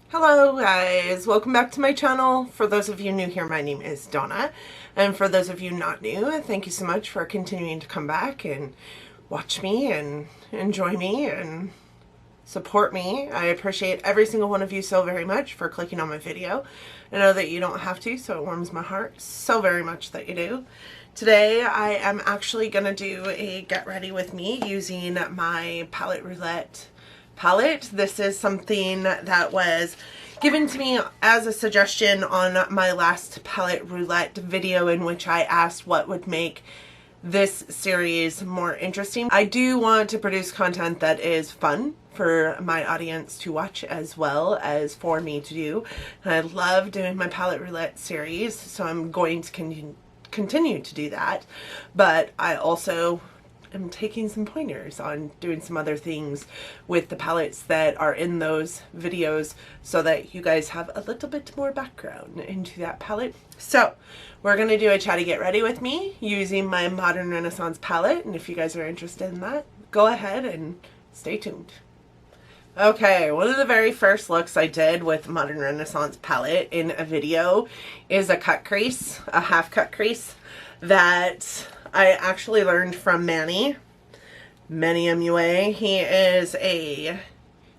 Hello guys, welcome back to my channel. For those of you new here, my name is Donna, and for those of you not new, thank you so much for continuing to come back and watch me and enjoy me and support me. I appreciate every single one of you so very much for clicking on my video. I know that you don't have to, so it warms my heart so very much that you do. Today I am actually going to do a get ready with me using my Palette Roulette palette. This is something that was given to me as a suggestion on my last Palette Roulette video, in which I asked what would make this series more interesting. I do want to produce content that is fun for my audience to watch as well as for me to do. And I love doing my Palette Roulette series, so I'm going to continue to do that. But I also am taking some pointers on doing some other things with the palettes that are in those videos so that you guys have a little bit more background into that palette. So we're going to do a chatty get ready with me using my Modern Renaissance palette, and if you guys are interested in that, go ahead and stay tuned. Okay, one of the very first looks I did with Modern Renaissance palette in a video is a cut crease, a half cut crease that I actually learned from Manny MUA. He is a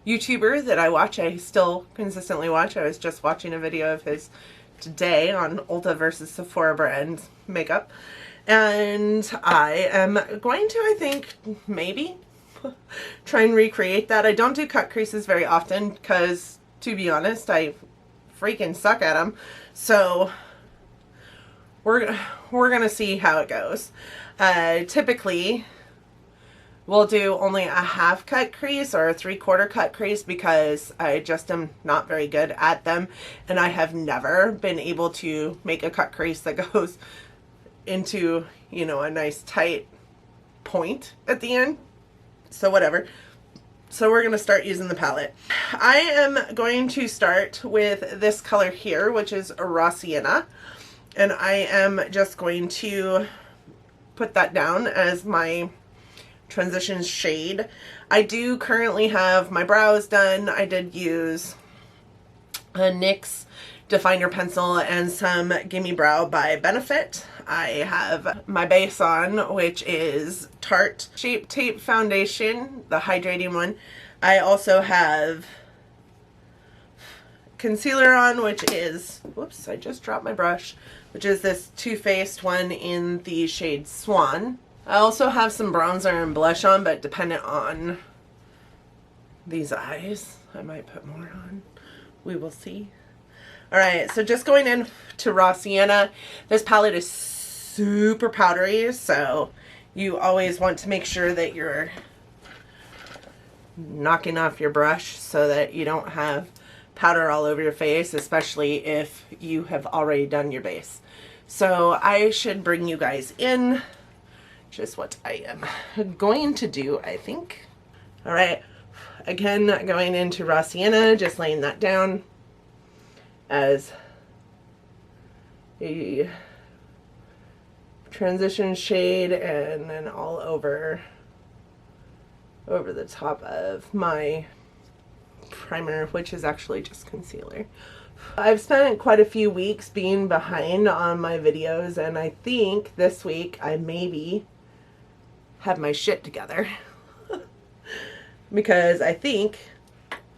YouTuber that I watch. I still consistently watch. I was just watching a video of his today on Ulta versus Sephora brand makeup. And I am going to, I think, maybe try and recreate that. I don't do cut creases very often because, to be honest, I freaking suck at them. So we're gonna see how it goes. Typically we'll do only a half cut crease or a 3/4 cut crease because I just am not very good at them, and I have never been able to make a cut crease that goes into, you know, a nice tight point at the end. So whatever. So we're going to start using the palette. I am going to start with this color here, which is a Raw Sienna. And I am just going to put that down as my transition shade. I do currently have my brows done. I did use a NYX definer pencil and some Gimme Brow by Benefit. I have my base on, which is Tarte Shape Tape Foundation, the hydrating one. I also have concealer on, which is, whoops, I just dropped my brush, which is this Too Faced one in the shade Swan. I also have some bronzer and blush on, but dependent on these eyes, I might put more on. We will see. Alright, so just going in to Raw Sienna. This palette is super powdery, so you always want to make sure that you're knocking off your brush so that you don't have powder all over your face, especially if you have already done your base. So I should bring you guys in just what I am going to do, I think. All right, again, going into Raw Sienna, just laying that down as a transition shade, and then all over the top of my primer, which is actually just concealer. I've spent quite a few weeks being behind on my videos, and I think this week I maybe have my shit together because I think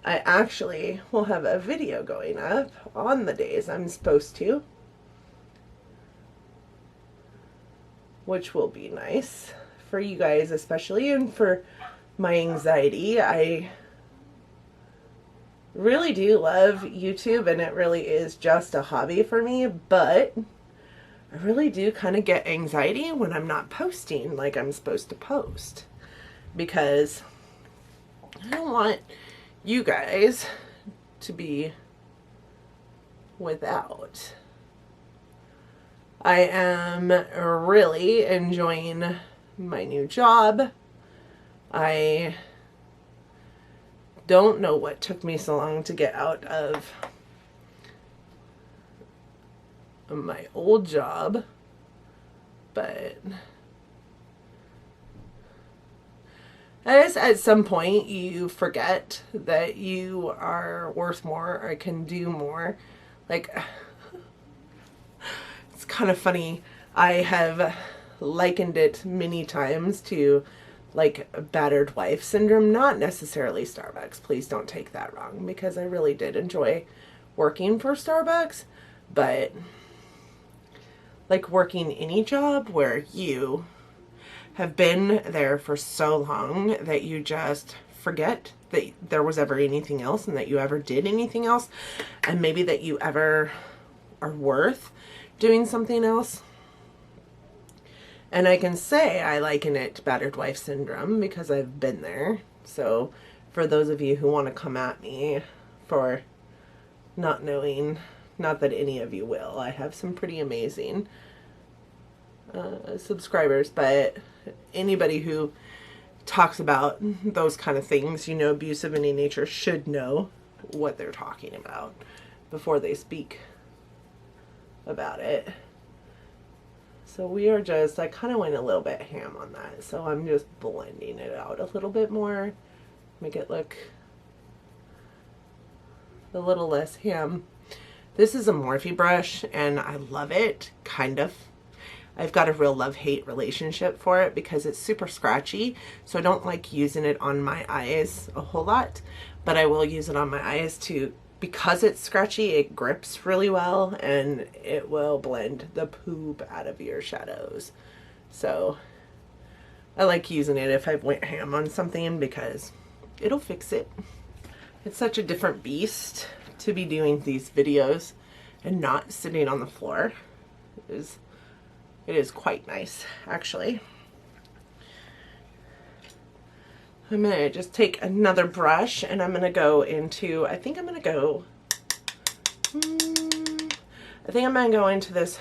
I actually will have a video going up on the days I'm supposed to, which will be nice for you guys especially, and for my anxiety. I really do love YouTube, and it really is just a hobby for me, but I really do kind of get anxiety when I'm not posting like I'm supposed to post, because I don't want you guys to be without. I am really enjoying my new job. I don't know what took me so long to get out of my old job, but As at some point you forget that you are worth more or can do more. Like, it's kind of funny. I have likened it many times to like battered wife syndrome, not necessarily Starbucks. Please don't take that wrong, because I really did enjoy working for Starbucks, but like working any job where you have been there for so long that you just forget that there was ever anything else and that you ever did anything else, and maybe that you ever are worth doing something else. And I can say I liken it to battered wife syndrome because I've been there. So for those of you who want to come at me for not knowing, not that any of you will, I have some pretty amazing subscribers, but anybody who talks about those kind of things, you know, abusive in any nature, should know what they're talking about before they speak about it. So we are just, I kind of went a little bit ham on that. So I'm just blending it out a little bit more, make it look a little less ham. This is a Morphe brush and I love it, kind of. I've got a real love-hate relationship for it because it's super scratchy. So I don't like using it on my eyes a whole lot, but I will use it on my eyes too. Because it's scratchy, it grips really well and it will blend the poop out of your shadows. So I like using it if I went ham on something because it'll fix it. It's such a different beast to be doing these videos and not sitting on the floor. It is quite nice, actually. I'm going to just take another brush and I'm going to go into, I think I'm going to go into this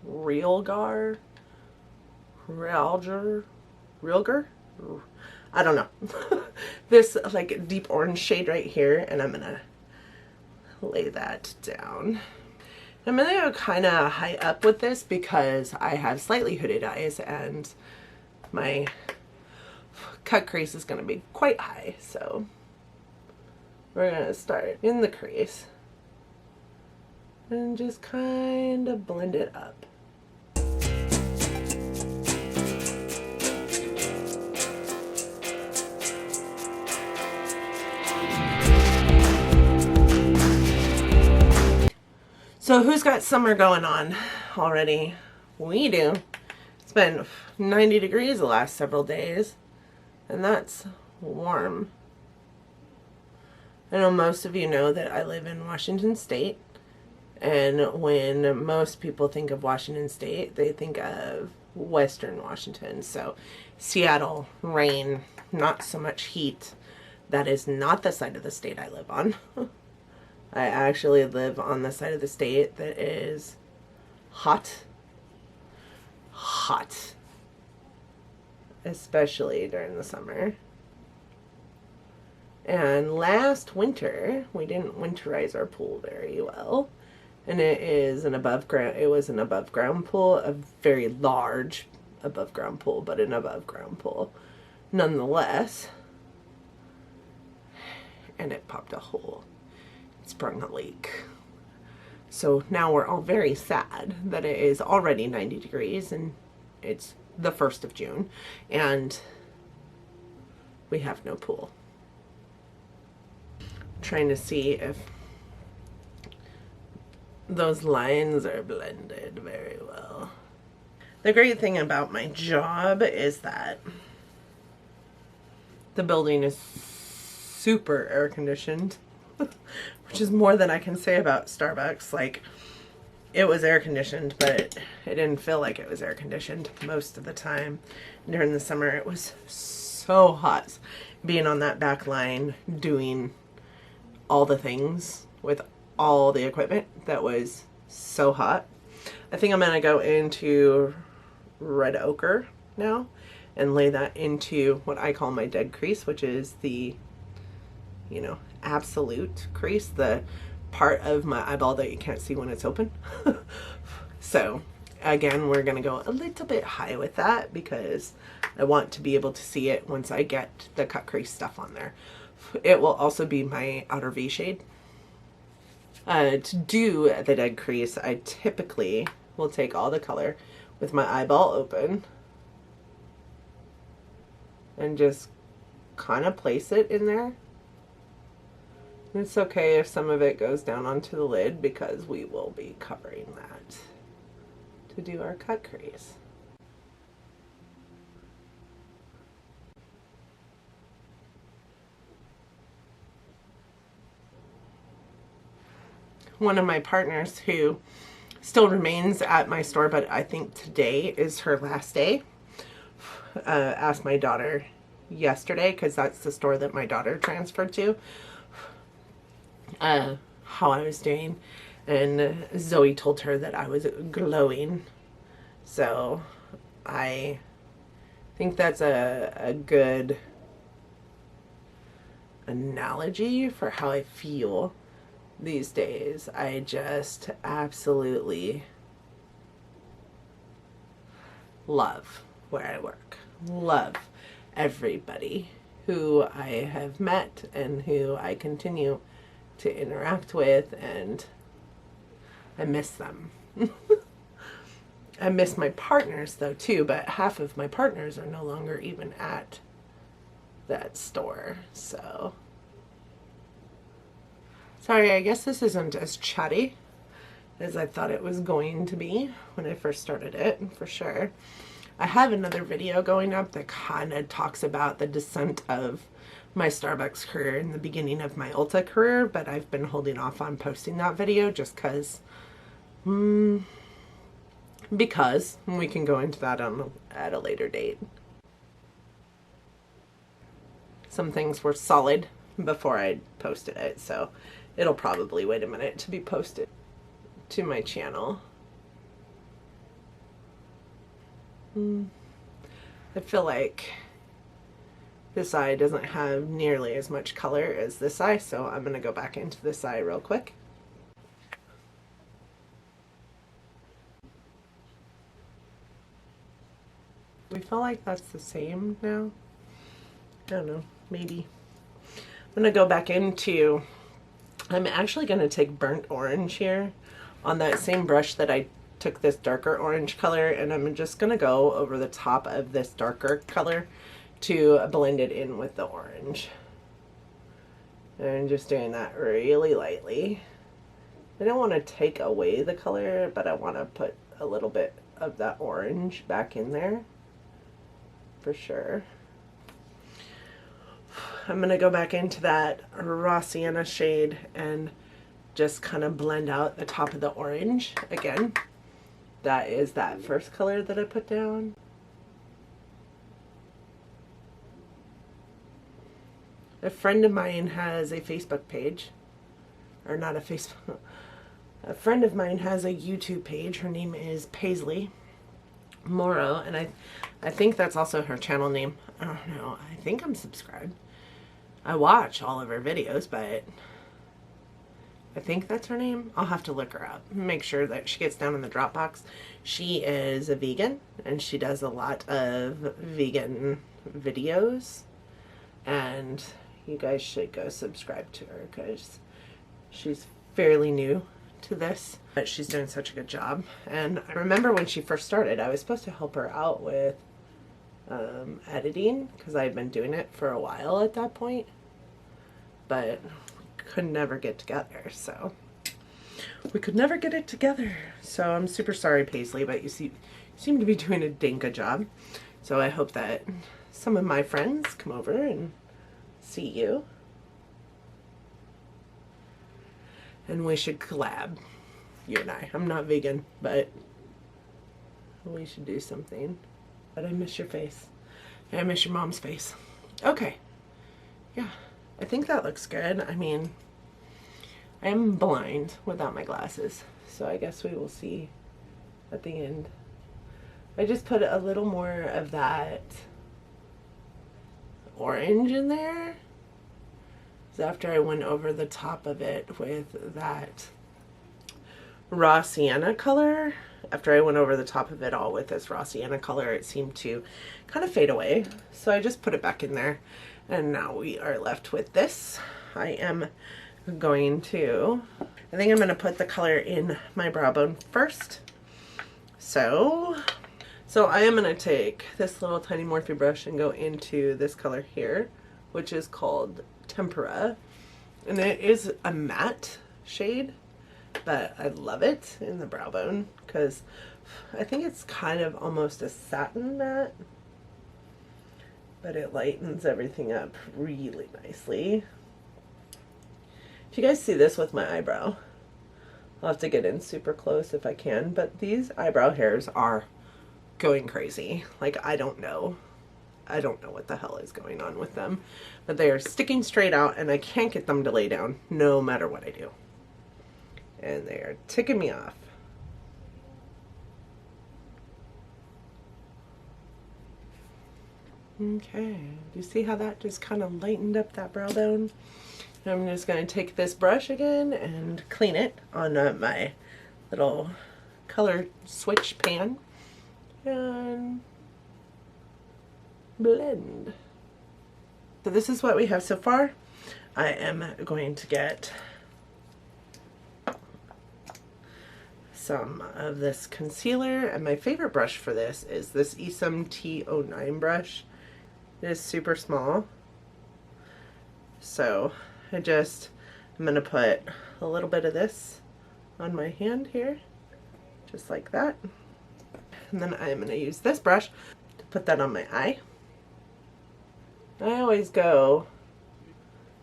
Realgar? I don't know. This like deep orange shade right here, and I'm going to lay that down. I'm going to go kind of high up with this because I have slightly hooded eyes and my cut crease is going to be quite high. So we're going to start in the crease and just kind of blend it up. So who's got summer going on already? We do. It's been 90 degrees the last several days, and that's warm. I know most of you know that I live in Washington State, and when most people think of Washington State, they think of Western Washington. So Seattle, rain, not so much heat. That is not the side of the state I live on. I actually live on the side of the state that is hot, especially during the summer. And last winter, we didn't winterize our pool very well. And it was an above ground pool, a very large above ground pool, but an above ground pool nonetheless. And it popped a hole. Sprung a leak. So now we're all very sad that it is already 90 degrees and it's the 1st of June and we have no pool. I'm trying to see if those lines are blended very well. The great thing about my job is that the building is super air conditioned. Which is more than I can say about Starbucks. Like, it was air conditioned, but it didn't feel like it was air conditioned most of the time. During the summer, it was so hot being on that back line doing all the things with all the equipment. That was so hot. I think I'm going to go into red ochre now and lay that into what I call my dead crease, which is the, you know, absolute crease, the part of my eyeball that you can't see when it's open. So again, we're going to go a little bit high with that because I want to be able to see it once I get the cut crease stuff on there. It will also be my outer V shade. To do the dead crease, I typically will take all the color with my eyeball open and just kind of place it in there. It's okay if some of it goes down onto the lid because we will be covering that to do our cut crease. One of my partners who still remains at my store, but I think today is her last day, asked my daughter yesterday, because that's the store that my daughter transferred to, how I was doing, and Zoe told her that I was glowing. So I think that's a good analogy for how I feel these days. I just absolutely love where I work, love everybody who I have met and who I continue to interact with, and I miss them. I miss my partners though too, but half of my partners are no longer even at that store, so sorry, I guess this isn't as chatty as I thought it was going to be when I first started it, for sure. I have another video going up that kind of talks about the descent of my Starbucks career and the beginning of my Ulta career, but I've been holding off on posting that video just because we can go into that at a later date. Some things were solid before I posted it, so it'll probably wait a minute to be posted to my channel. I feel like this eye doesn't have nearly as much color as this eye, so I'm going to go back into this eye real quick. We feel like that's the same now. I don't know, maybe. I'm going to go back into, I'm actually going to take burnt orange here on that same brush that I took this darker orange color, and I'm just going to go over the top of this darker color to blend it in with the orange. And just doing that really lightly. I don't want to take away the color, but I want to put a little bit of that orange back in there for sure. I'm going to go back into that raw sienna shade and just kind of blend out the top of the orange again. That is that first color that I put down. A friend of mine has a Facebook page, or not a Facebook, a friend of mine has a YouTube page. Her name is Paisley Morrow, and I think that's also her channel name. I don't know, I think I'm subscribed. I watch all of her videos, but I think that's her name. I'll have to look her up, make sure that she gets down in the drop box. She is a vegan, and she does a lot of vegan videos, and you guys should go subscribe to her because she's fairly new to this, but she's doing such a good job. And I remember when she first started, I was supposed to help her out with editing because I had been doing it for a while at that point, but could never get together, so we could never get it together. So I'm super sorry, Paisley, but you seem to be doing a dang good job. So I hope that some of my friends come over and see you, and we should collab, you and I. I'm not vegan, but we should do something. But I miss your face. And I miss your mom's face. Okay. Yeah, I think that looks good. I mean, I am blind without my glasses, so I guess we will see at the end. I just put a little more of that orange in there. So after I went over the top of it with that raw sienna color. After I went over the top of it all with this raw sienna color, it seemed to kind of fade away. So I just put it back in there. And now we are left with this. I am going to, I think I'm going to put the color in my brow bone first. So I am going to take this little tiny Morphe brush and go into this color here, which is called Tempera. And it is a matte shade, but I love it in the brow bone because I think it's kind of almost a satin matte, but it lightens everything up really nicely. If you guys see this with my eyebrow, I'll have to get in super close if I can, but these eyebrow hairs are going crazy. Like, I don't know what the hell is going on with them, but they are sticking straight out and I can't get them to lay down no matter what I do. And they are ticking me off. Okay, do you see how that just kind of lightened up that brow bone? I'm just going to take this brush again and clean it on my little color switch pan and blend. So this is what we have so far. I am going to get some of this concealer, and my favorite brush for this is this Esam T09 brush. It is super small, so I'm going to put a little bit of this on my hand here, just like that. And then I'm going to use this brush to put that on my eye. I always go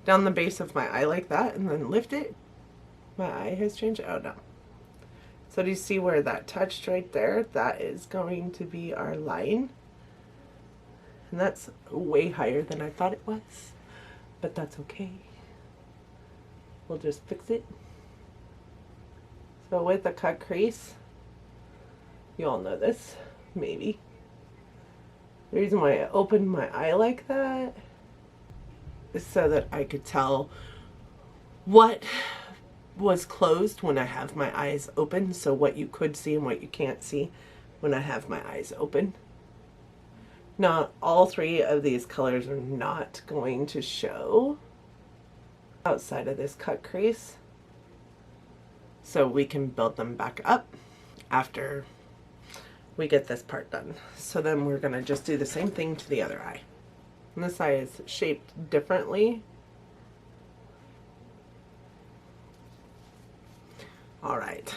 down the base of my eye like that and then lift it. My eye has changed. Oh no. So do you see where that touched right there? That is going to be our line. And that's way higher than I thought it was, but that's okay. We'll just fix it. So with a cut crease, you all know this, maybe. The reason why I opened my eye like that is so that I could tell what was closed when I have my eyes open, so what you could see and what you can't see when I have my eyes open. Now, all three of these colors are not going to show outside of this cut crease, so we can build them back up after we get this part done. So then we're going to just do the same thing to the other eye. And this eye is shaped differently. All right,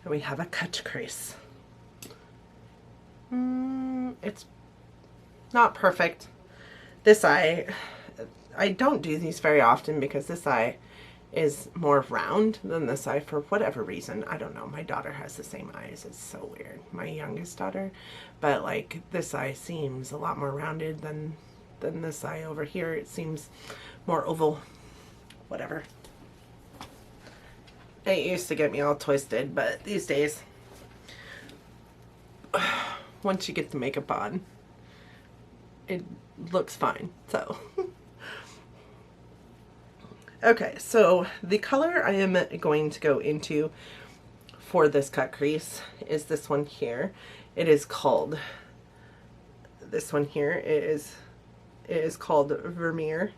and we have a cut crease. It's not perfect. This eye, I don't do these very often because this eye is more round than this eye for whatever reason. I don't know. My daughter has the same eyes. It's so weird. My youngest daughter. But like, this eye seems a lot more rounded than this eye over here. It seems more oval. Whatever. It used to get me all twisted, but these days, once you get the makeup on, it looks fine. So okay, so the color I am going to go into for this cut crease is this one here. It is called, this one here, it is called Vermeer.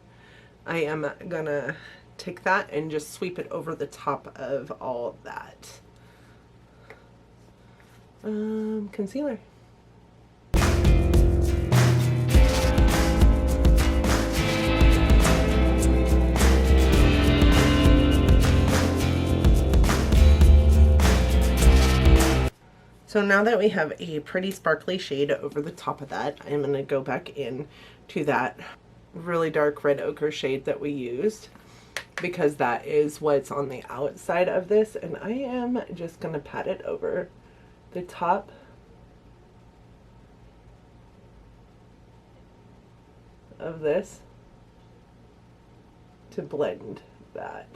I am gonna take that and just sweep it over the top of all that concealer. So now that we have a pretty sparkly shade over the top of that, I'm going to go back in to that really dark red ochre shade that we used, because that is what's on the outside of this, and I am just going to pat it over the top of this to blend that.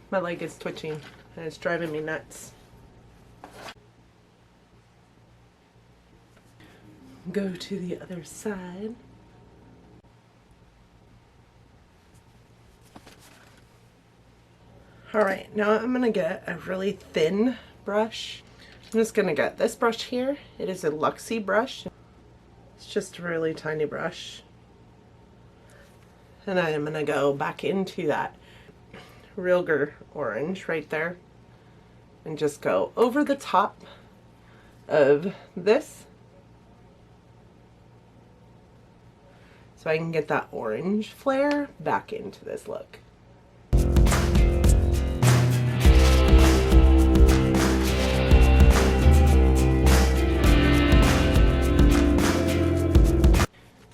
My leg is twitching and it's driving me nuts. Go to the other side. Alright, now I'm going to get a really thin brush. I'm just going to get this brush here. It is a Luxie brush. It's just a really tiny brush. And I'm going to go back into that Realgar orange right there and just go over the top of this so I can get that orange flare back into this look.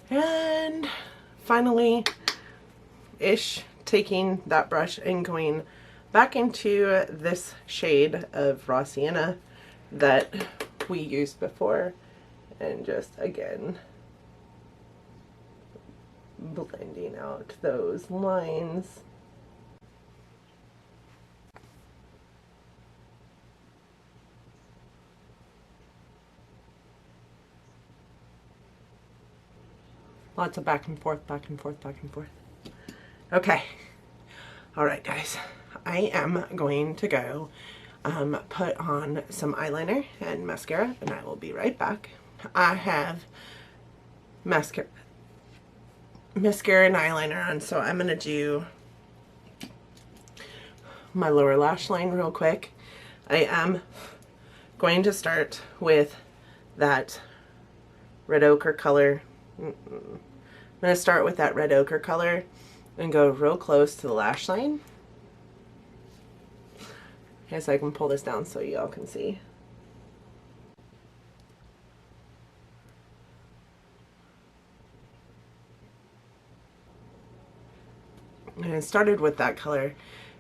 And finally ish taking that brush and going back into this shade of Raw Sienna that we used before and just again blending out those lines. Lots of back and forth, back and forth, back and forth. Okay. Alright guys, I am going to go put on some eyeliner and mascara and I will be right back. I have mascara and eyeliner on, so I'm going to do my lower lash line real quick. I am going to start with that red ochre color. I'm going to start with that red ochre color and go real close to the lash line. Yes, I can pull this down so y'all can see. And I started with that color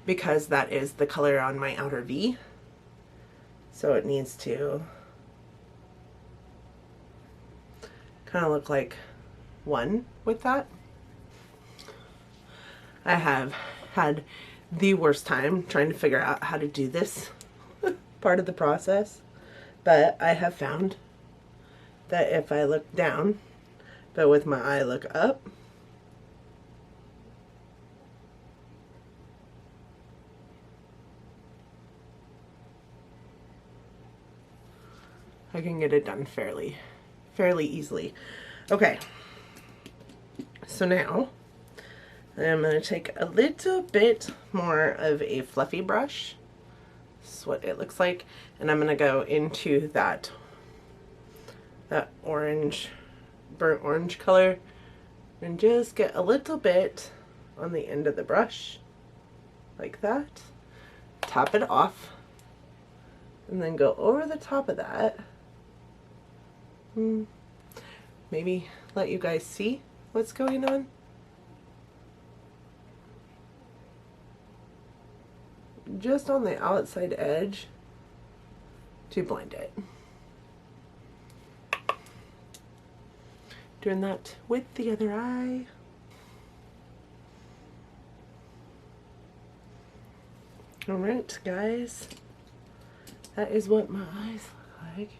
because that is the color on my outer V. So it needs to kind of look like one with that. I have had the worst time trying to figure out how to do this part of the process, but I have found that if I look down, but with my eye look up, I can get it done fairly easily. Okay, so now I'm going to take a little bit more of a fluffy brush. This is what it looks like. And I'm going to go into that orange, burnt orange color and just get a little bit on the end of the brush like that. Top it off and then go over the top of that. Maybe let you guys see what's going on. Just on the outside edge to blend it. Doing that with the other eye. Alright guys, that is what my eyes look like.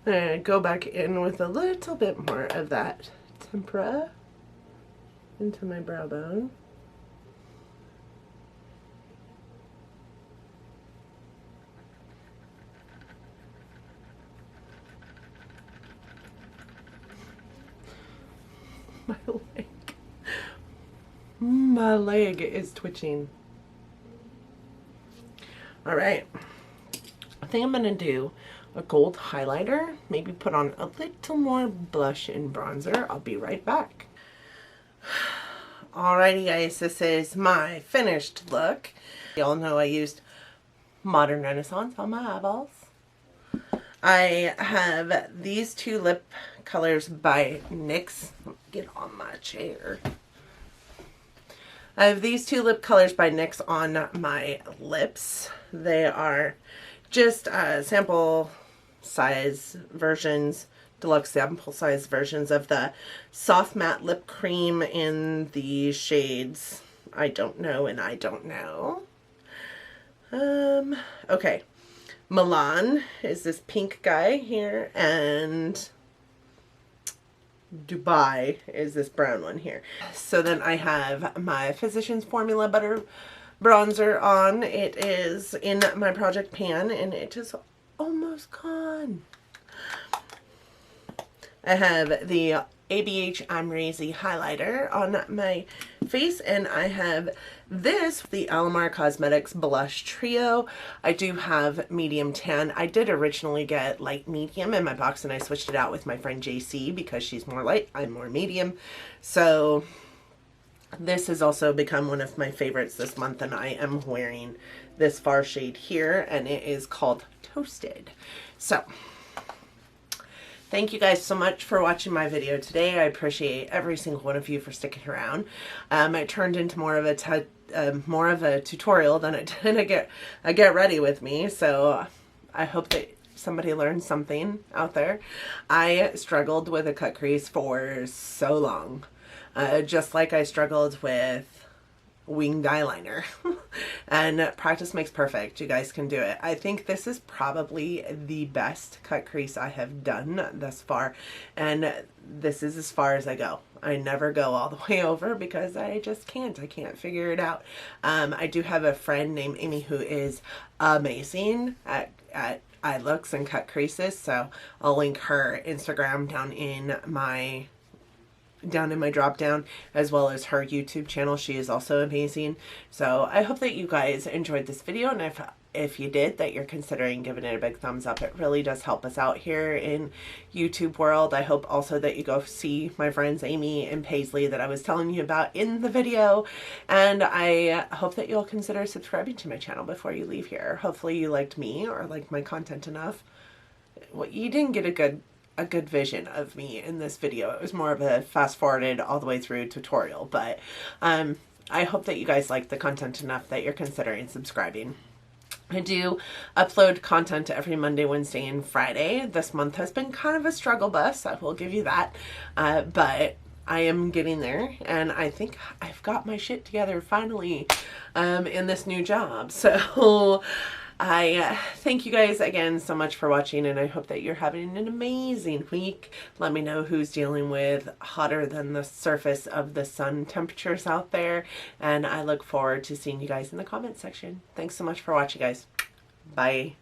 I'm going to go back in with a little bit more of that tempera into my brow bone. My leg is twitching. Alright, I think I'm going to do a gold highlighter, maybe put on a little more blush and bronzer. I'll be right back. Alrighty guys, this is my finished look. Y'all know I used Modern Renaissance on my eyeballs. I have these two lip colors by NYX. Get on my chair. I have these two lip colors by NYX on my lips. They are just sample size versions, deluxe sample size versions of the soft matte lip cream in the shades I Don't Know and I Don't Know. Okay. Milan is this pink guy here, and Dubai is this brown one here. So then I have my Physicians Formula Butter bronzer on. It is in my project pan and it is almost gone. I have the ABH I'm Crazy highlighter on my face, and I have this, the Alamar Cosmetics Blush Trio. I do have medium tan. I did originally get light medium in my box, and I switched it out with my friend JC because she's more light, I'm more medium. So this has also become one of my favorites this month, and I am wearing this far shade here, and it is called Toasted. So thank you guys so much for watching my video today. I appreciate every single one of you for sticking around. It turned into more of a tutorial than it did a get ready with me. So I hope that somebody learned something out there. I struggled with a cut crease for so long, just like I struggled with winged eyeliner. And practice makes perfect. You guys can do it. I think this is probably the best cut crease I have done thus far, and this is as far as I go. I never go all the way over because I just can't. I can't figure it out. I do have a friend named Amy who is amazing at eye looks and cut creases, so I'll link her Instagram down in my drop down, as well as her YouTube channel. She is also amazing. So I hope that you guys enjoyed this video, and if you did, that you're considering giving it a big thumbs up. It really does help us out here in YouTube world. I hope also that you go see my friends Amy and Paisley that I was telling you about in the video, and I hope that you'll consider subscribing to my channel before you leave here. Hopefully you liked me or liked my content enough. Well, you didn't get a good vision of me in this video. It was more of a fast forwarded all the way through tutorial, but I hope that you guys like the content enough that you're considering subscribing. I do upload content every Monday, Wednesday, and Friday. This month has been kind of a struggle bus, I will give you that, but I am getting there, and I think I've got my shit together finally in this new job. So I thank you guys again so much for watching, and I hope that you're having an amazing week. Let me know who's dealing with hotter than the surface of the sun temperatures out there, and I look forward to seeing you guys in the comment section. Thanks so much for watching, guys. Bye.